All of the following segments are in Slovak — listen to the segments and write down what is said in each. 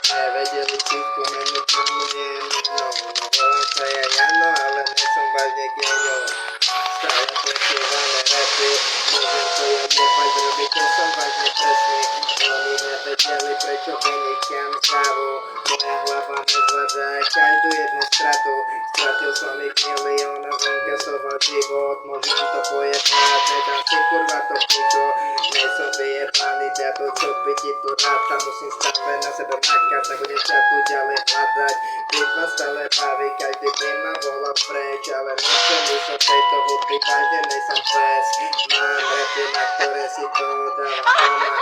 Nevedeli si spomenúť na moje meno. No volám sa ja Jano, ale nesom vážne genio. Stále počúvame rapy, môžem to ja nepať robiť, to som vážne presný. Oni nevedeli, prečo vynikám závu. Moja hlava nezvládza každú jednu stratu. Stratil som ich milión a zinkasoval život. Môžem to pojebať, nedám si kurva to pičo. Nejsom vyjebaný diabol, čo by ti tu ráta. Musím stále na sebe makať, nebudem ťa tu ďalej hľadať. Byt ma stále baví, každý deň ma volá preč, ale nechcem už od tejto hudby, vážne nejsem pes. Mám rapy, na ktoré si to dávam doma.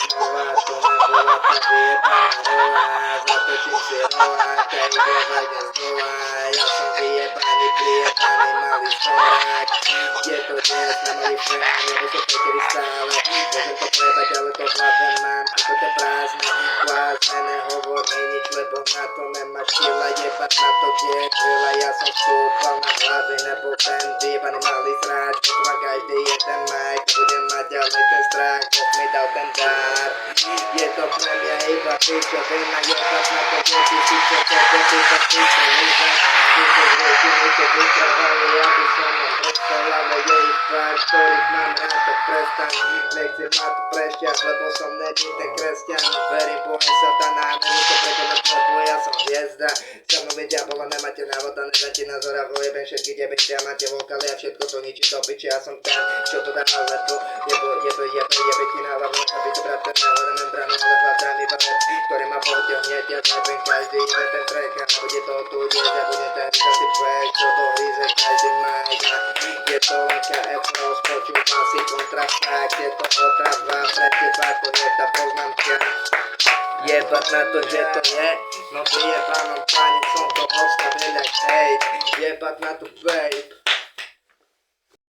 Znova to nebola tá vyjebaná rola. Zatočím si rola, tá ide vážne z dola. Ja som vyjebaný, prijebaný malý storák. Je to dnes na malý frám, lebo som niekedy stále. Môžem to pojebať, ale to v hlave mám, ako to prázdne. Blázne, nehovor mi nič, lebo na to nemáš sila. Jebať na to, kde je chvíľa, ja som stúpal na hlavy, nebol ten vyjebaný malý sráč. Počúvam každý jeden mic, budem mať ďalej ten strach, Boh mi dal ten dar. Je to pre mňa iba pičovina, jebať na to, kde ty si čo, toto ty to líza. Túto hruky mi to vytrvali, aby som neprestal, ale je ich pár, ktorých mám rád, tak prestaň. Nechcem ma tu prešťať, lebo som nežitý kresťan. Verím Bohe satana, nemusím prekonať, lebo ja som hviezda. Sa mnou vedia, bola nemáte návod a nedáte názor a vojebem všetky debeči a máte vokály a všetko to ničí do piči. Ja som ten, čo to dá na letu, jebe ti na hlavu, nechápi to brať, nehľadám membranu, ale hľadám iba rap, ktorý ma potiahne, ja znajbem každý jeden ten track a nebude to tu dieť, ja budem ten vyzatý track, čo to hýze každý mic. Je to len KF Rose, počúvam si kontrafakt, je to otrava, pre teba to je tá poznámka. Jebať na to, že to je, no vyjebanom páni som to ostavil jak hejt. Jebať na to, babe.